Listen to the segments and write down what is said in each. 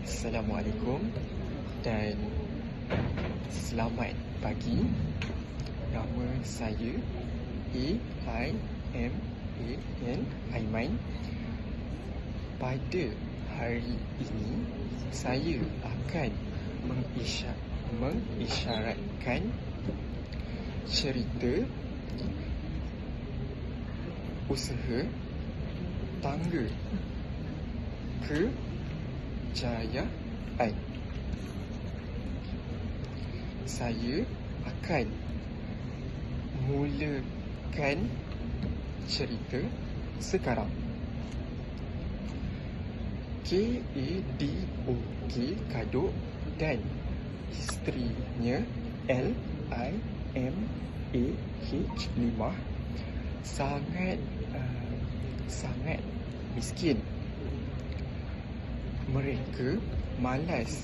Assalamualaikum dan selamat pagi. Nama saya Aiman. Pada hari ini saya akan mengisyaratkan cerita usaha tangga kejayaan. Saya akan mulakan cerita sekarang. KADOK, Kadok, dan isterinya LIMAH sangat miskin. Mereka malas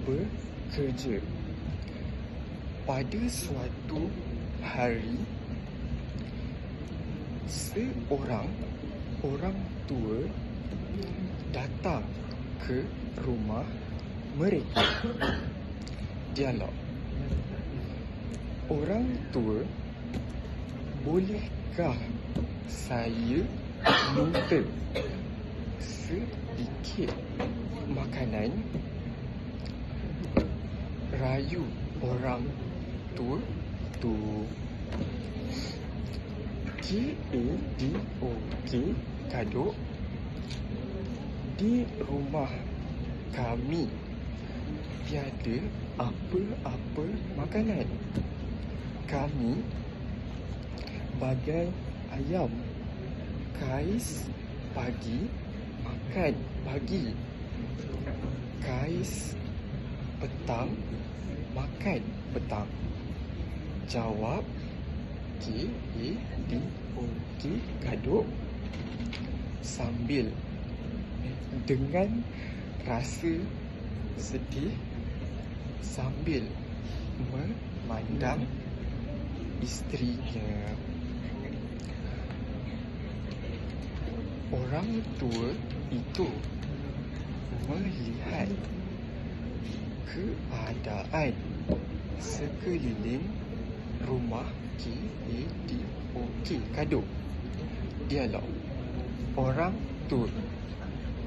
bekerja. Pada suatu hari, seorang orang tua datang ke rumah mereka. Dialog. Orang tua, bolehkah saya minta sedikit makanan? Rayu orang tua tu. KADOK, Kadok, di rumah kami tiada apa-apa makanan. Kami bagai ayam. Kais pagi makan pagi, kais petang makan petang. Jawab KADOK, Kadok, sambil dengan rasa sedih, sambil memandang isterinya. Orang tua itu melihat keadaan sekeliling rumah KADOK, Kadok. Dialog. Orang tua,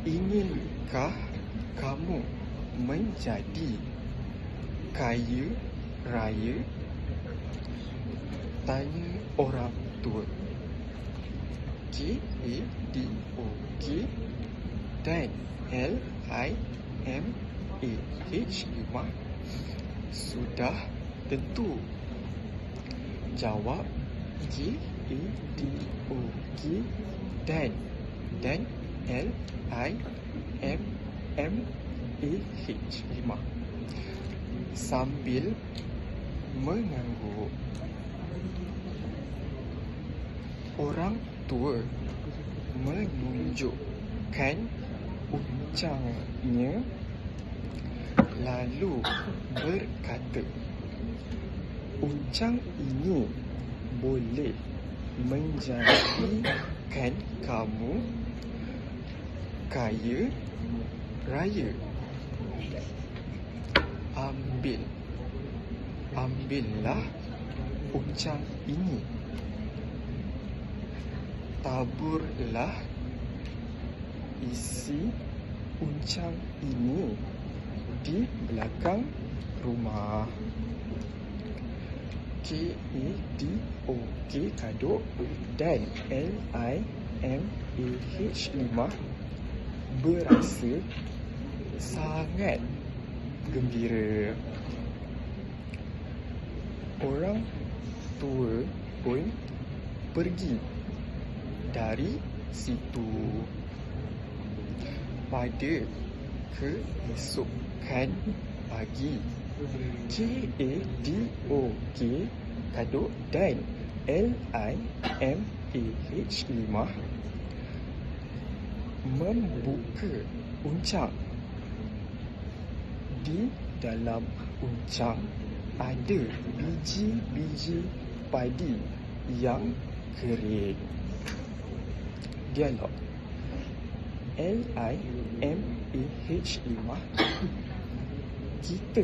inginkah kamu menjadi kaya raya? Tanya orang tua. KADOK dan LIMAH sudah tentu. Jawab KADOK dan LIMAH sambil mengangguk. Orang tua menunjukkan uncangnya lalu berkata, uncang ini boleh menjadikan kamu kaya raya. Ambillah uncang ini. Taburlah isi uncang ini di belakang rumah. KADOK, Kadok, dan LIMAH berasa sangat gembira. Orang tua pun pergi dari situ. Pada keesokan pagi, KADOK, Kadok, dan LIMAH membuka uncang. Di dalam uncang ada biji-biji padi yang kering. Dialog. LIMAH PAH5. Kita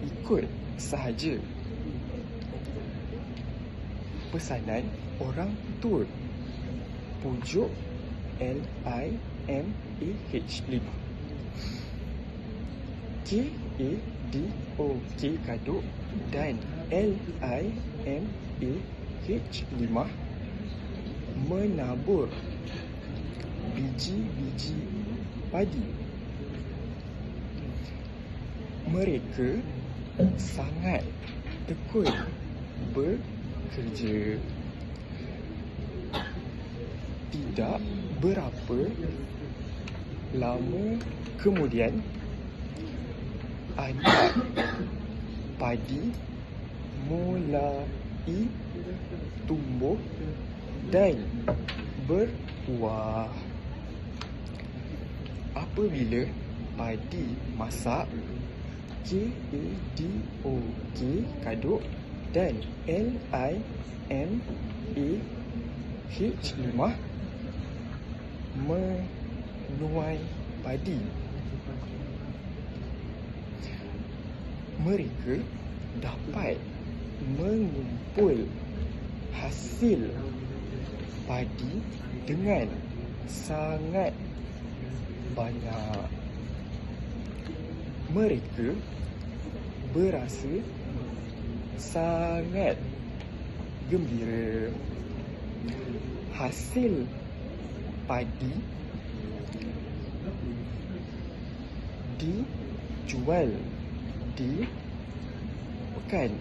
ikut sahaja pesanan orang tua. Pujuk LIMAH5. KADOK kaduk dan LIMAH5 menabur biji-biji padi. Mereka sangat tekun bekerja. Tidak berapa lama kemudian, anak padi mulai tumbuh dan berbuah. Apabila padi masak, KADOK kaduk dan LIMAH5 menuai padi. Mereka dapat mengumpul hasil padi dengan sangat banyak. Mereka berasa sangat gembira. Hasil padi dijual di pekan.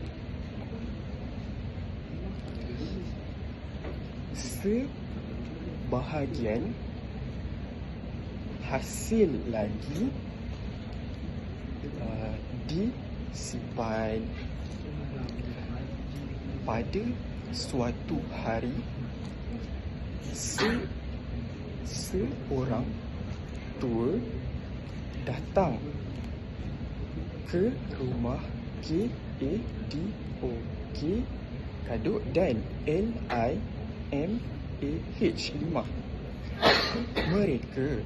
Sebahagian hasil lagi disimpan. Pada suatu hari, seorang tua datang ke rumah KADOK kaduk dan LIMAH5. Mereka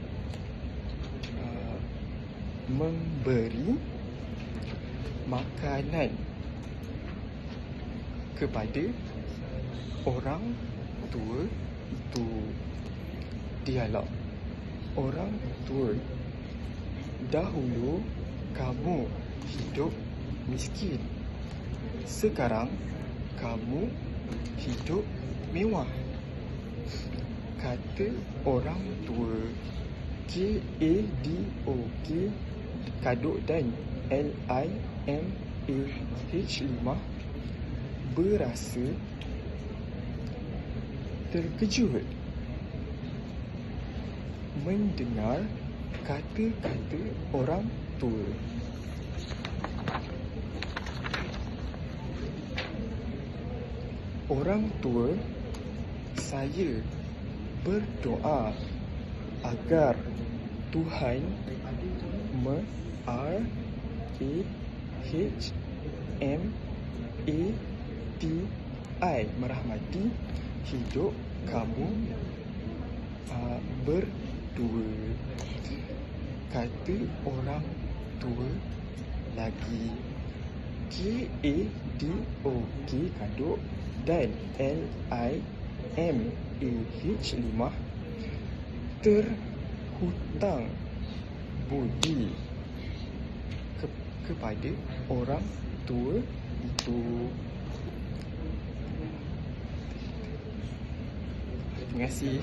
memberi makanan kepada orang tua itu. Dialog orang tua: dahulu kamu hidup miskin, sekarang kamu hidup mewah. Kata orang tua. KADOK kaduk dan LIMAH5 berasa terkejut mendengar kata-kata orang tua. Orang tua, saya berdoa agar Tuhan merahmati hidup kamu berdua. Kata orang tua lagi. KADOK kaduk dan LIMAH5 terhutang budi kepada orang tua itu. Terima kasih.